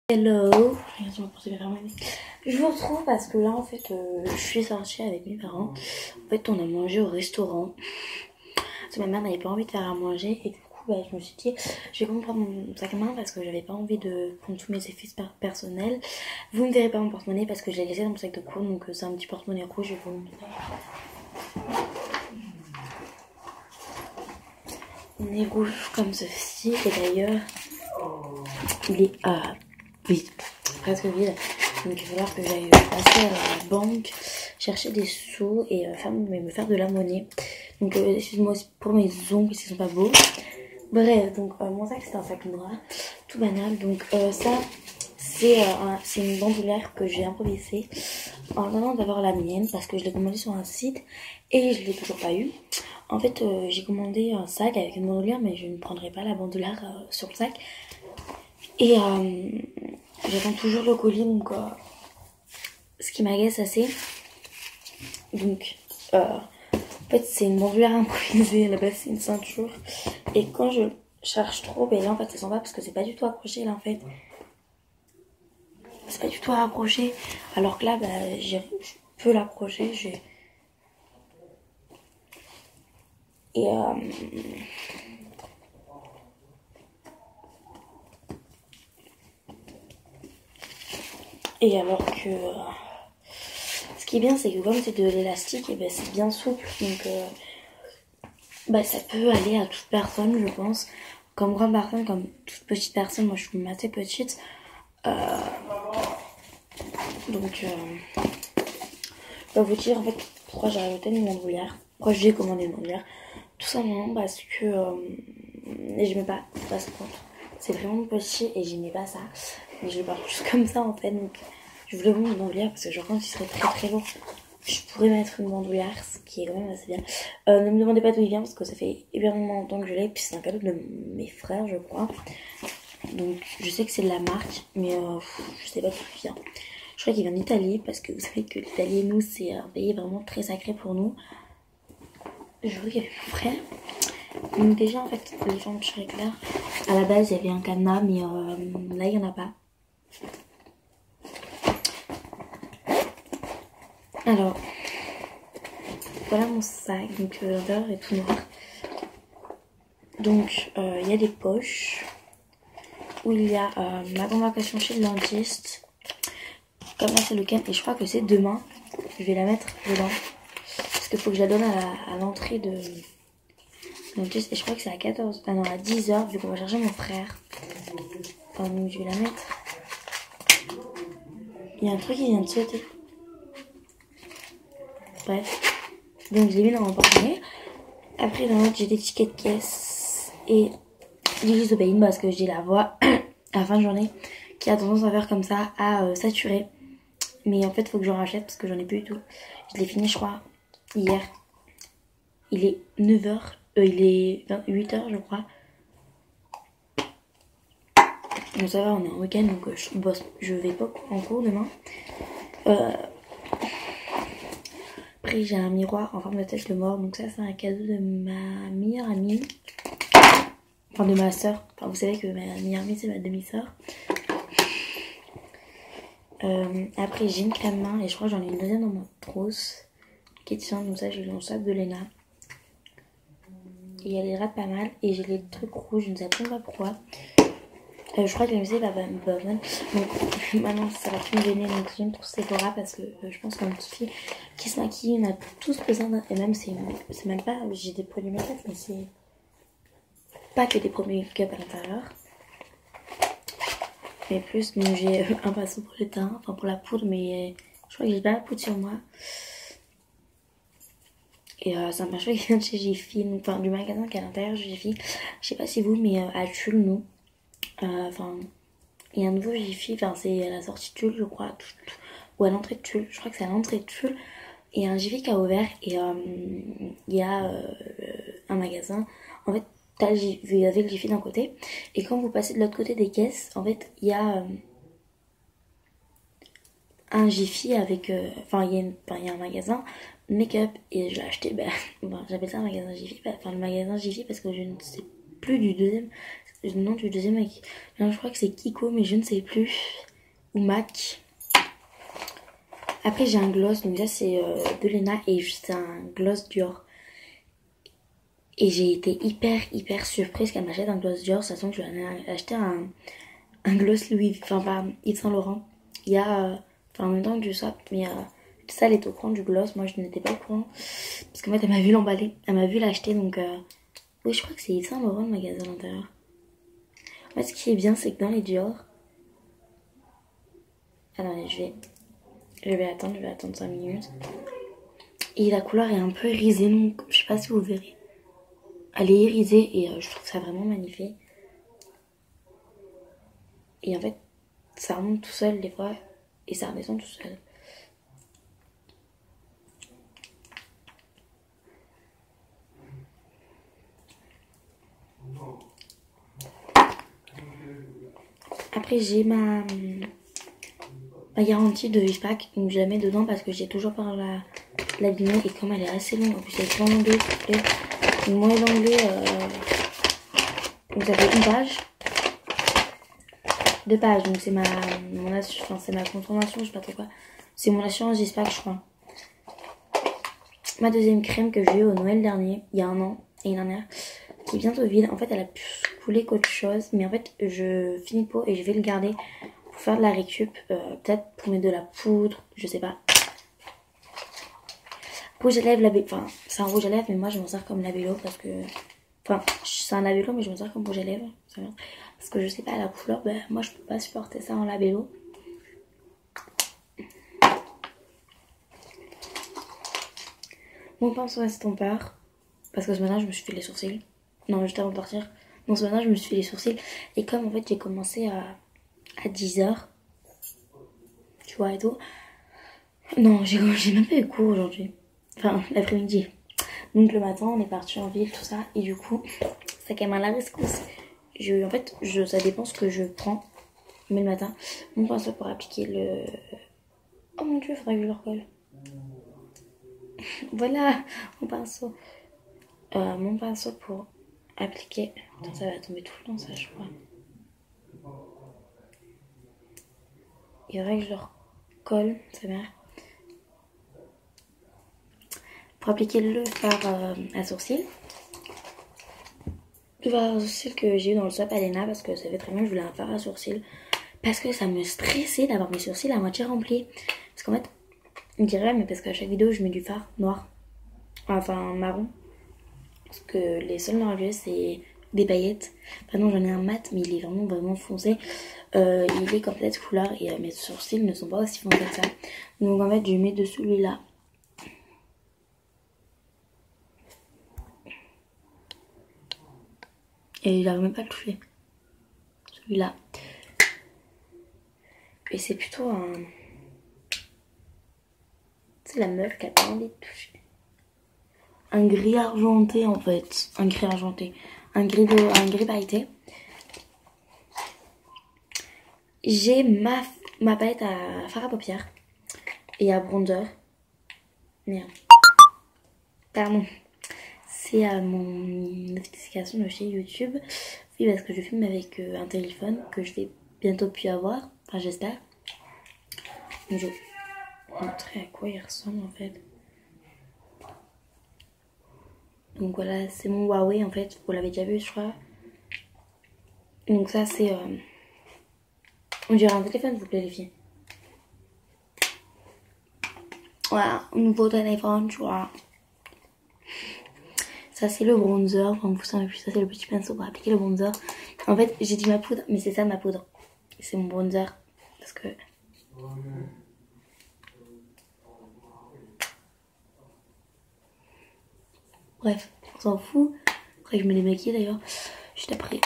Hello, je vous retrouve parce que là en fait je suis sortie avec mes parents. En fait on a mangé au restaurant parce que ma mère n'avait pas envie de faire à manger et du coup je me suis dit je vais quand même prendre mon sac à main parce que j'avais pas envie de prendre tous mes effets personnels. Vous ne verrez pas mon porte-monnaie parce que je l'ai laissé dans mon sac de cours, donc c'est un petit porte-monnaie rouge, je vais vous le montrer. On est rouge comme ceci et d'ailleurs il est vide, presque vide, donc il va falloir que j'aille passer à la banque chercher des sous et me faire de la monnaie. Donc excuse-moi aussi pour mes ongles s'ils sont pas beaux. Bref, donc mon sac c'est un sac noir tout banal, donc ça c'est une bandoulière que j'ai improvisée en attendant d'avoir la mienne parce que je l'ai commandée sur un site et je l'ai toujours pas eu. En fait j'ai commandé un sac avec une bandoulière mais je ne prendrai pas la bandoulière sur le sac. Et j'attends toujours le colis, donc ce qui m'agace assez. Donc en fait c'est une bandoulière improvisée, à la base c'est une ceinture. Et quand je cherche trop, ben là en fait ça s'en va parce que c'est pas du tout accroché là en fait. C'est pas du tout accroché. Alors que là je peux l'accrocher. Et alors que ce qui est bien, c'est que comme c'est de l'élastique, et c'est bien souple, donc ça peut aller à toute personne, je pense. Comme grande personne, comme toute petite personne, moi je suis assez petite. Donc je vais vous dire en fait pourquoi j'ai rajouté une bandoulière, pourquoi j'ai commandé une bandoulière. Tout simplement parce que j'aimais pas ce compte. C'est vraiment petit et j'aimais pas ça. Mais je le porte juste comme ça en fait. Donc je voulais vraiment une bandoulière parce que je pense qu'il serait très très lourd. Je pourrais mettre une bandoulière, ce qui est quand même assez bien. Ne me demandez pas d'où il vient parce que ça fait hyper longtemps que je l'ai. Puis c'est un cadeau de mes frères, je crois. Donc je sais que c'est de la marque, mais je sais pas d'où il vient. Je crois qu'il vient d'Italie parce que vous savez que l'Italie et nous c'est un pays vraiment très sacré pour nous. Je vois qu'il y avait mon frère. Donc déjà en fait les gens de Shrek là, à la base il y avait un cadenas mais là il n'y en a pas. Alors voilà mon sac, donc l'intérieur est tout noir. Donc il y a des poches où il y a ma convocation chez le dentiste. Comme là c'est le week-end et je crois que c'est demain. Je vais la mettre dedans. Parce qu'il faut que je la donne à l'entrée de dentiste. Et je crois que c'est à 14. Ah non, à 10h vu qu'on va chercher mon frère. Donc je vais la mettre. Il y a un truc qui vient de sauter. Bref. Donc je l'ai mis dans mon porte-monnaie. Après dans l'autre j'ai des tickets de caisse. Et l'Isobaïne parce que j'ai la voix à la fin de journée qui a tendance à faire comme ça, à saturer. Mais en fait, il faut que j'en rachète parce que j'en ai plus du tout. Je l'ai fini, je crois, hier. Il est 9h. Il est 8h, je crois. Donc ça va, on est en week-end, donc je vais pas en cours demain. Après, j'ai un miroir en forme de tête de mort. Donc ça, c'est un cadeau de ma meilleure amie. Enfin, de ma soeur. Enfin, vous savez que ma meilleure amie, c'est ma demi-soeur. Après j'ai une crème main et je crois que j'en ai une deuxième dans ma trousse qui tient comme ça. J'ai dans le sac de Lena et elle hydrate pas mal et j'ai les trucs rouges, je ne sais pas pourquoi. Je crois que la musée va bonne. Donc maintenant ça va plus me gêner, donc j'ai une trousse Sephora parce que je pense qu'une petite fille qui se maquille, on a tous besoin d'un. Et même c'est même pas, j'ai des produits make-up mais c'est pas que des produits make-up à l'intérieur. Mais plus, donc j'ai un pinceau pour le teint, enfin pour la poudre, mais je crois que j'ai pas la poudre sur moi. Et c'est un pinceau qui vient de chez Jiffy, enfin du magasin qui est à l'intérieur de Jiffy. Je sais pas si vous, mais à Tulle, nous. Enfin, il y a un nouveau Jiffy, enfin c'est à la sortie de Tulle, je crois, ou à l'entrée de Tulle. Je crois que c'est à l'entrée de Tulle. Et un Jiffy qui a ouvert et il y a un magasin. En fait, il y avait le Jiffy d'un côté. Et quand vous passez de l'autre côté des caisses, en fait, il y a un Jiffy avec... il y a un magasin make-up. Et je l'ai acheté, j'appelle ça un magasin Jiffy. Enfin, le magasin Jiffy parce que je ne sais plus du deuxième. le nom du deuxième mec. Je crois que c'est Kiko, mais je ne sais plus. Ou Mac. Après, j'ai un gloss. Donc, ça, c'est de Lena. Et c'est un gloss Dior. Et j'ai été hyper surprise qu'elle m'achète un gloss Dior. Sachant que je lui ai acheté un gloss Louis. Enfin, pas Yves Saint Laurent. Il y a. Enfin, en même temps que du swap. Mais ça, elle est au courant du gloss. Moi, je n'étais pas au courant. Parce qu'en fait, elle m'a vu l'emballer. Elle m'a vu l'acheter. Donc, oui, je crois que c'est Yves Saint Laurent le magasin à l'intérieur. En fait, ce qui est bien, c'est que dans les Dior. Attendez, je vais attendre 5 minutes. Et la couleur est un peu irisée, donc je sais pas si vous verrez. Elle est irisée et je trouve ça vraiment magnifique. Et en fait, ça remonte tout seul des fois et ça redescend tout seul. Après, j'ai ma garantie de Vipac, donc je la mets dedans parce que j'ai toujours peur l'abîmer. Et comme elle est assez longue, en plus elle est en anglais, donc moi l'anglais, donc ça fait une page. 2 pages, donc c'est c'est ma consommation, je sais pas trop quoi. C'est mon assurance Vipac, je crois. Ma deuxième crème que j'ai eu au Noël dernier, il y a un an, et une dernière, qui est bientôt vide. En fait, elle a plus coulé qu'autre chose, mais en fait, je finis pour et je vais le garder pour faire de la récup, peut-être pour mettre de la poudre, je sais pas. Rouge à lèvres, enfin, c'est un rouge à lèvres, mais moi je m'en sers comme labello parce que. Enfin, c'est un labello, mais je m'en sers comme rouge à lèvres. Parce que je sais pas, la couleur, ben, moi je peux pas supporter ça en labello. Mon pinceau estompeur. Parce que ce matin, je me suis fait les sourcils. Non, juste avant de partir. Non, ce matin, je me suis fait les sourcils. Et comme en fait, j'ai commencé à 10h. Tu vois, et tout. Non, j'ai même pas eu cours aujourd'hui. Enfin, l'après-midi. Donc le matin, on est parti en ville, tout ça. Et du coup, ça quand même à la rescousse. En fait, ça dépend ce que je prends. Mais le matin, mon pinceau pour appliquer le... Oh mon dieu, faudrait que je le recolle. Voilà, mon pinceau. Mon pinceau pour appliquer... Attends, ça va tomber tout le temps, ça, je crois. Il faudrait que je le recolle, sa mère. Pour appliquer le fard à sourcils. Le fard à sourcils que j'ai eu dans le swap Alena parce que ça fait très bien que je voulais un fard à sourcils. Parce que ça me stressait d'avoir mes sourcils à moitié remplis. Parce qu'en fait, on dirait, mais parce qu'à chaque vidéo, je mets du fard noir. Enfin, marron. Parce que les seuls noirs que j'ai, c'est des paillettes. Enfin non, j'en ai un mat, mais il est vraiment foncé. Il est comme cette couleur et mes sourcils ne sont pas aussi foncés que ça. Donc en fait, je mets de celui-là. Et il n'arrive même pas à le toucher. Celui-là. Et c'est plutôt un... C'est la meuf qui a pas envie de toucher. Un gris argenté en fait. Un gris argenté. Un gris pailleté. J'ai ma palette à fard à paupières. Et à bronzer. Merde. Pardon. C'est à mon notification de chez YouTube. Oui, parce que je filme avec un téléphone que je vais bientôt plus avoir. Enfin, j'espère. Donc, je vais vous montrer à quoi il ressemble en fait. Donc voilà, c'est mon Huawei en fait. Vous l'avez déjà vu, je crois. Donc ça, c'est... On dirait un téléphone, s'il vous plaît, les filles. Voilà, un nouveau téléphone, tu vois. Ça, c'est le bronzer. Enfin, vous savez plus, ça, c'est le petit pinceau pour appliquer le bronzer. En fait, j'ai dit ma poudre, mais c'est ça ma poudre. C'est mon bronzer. Parce que... Bref, on s'en fout. Après, je me démaquille d'ailleurs. Juste après.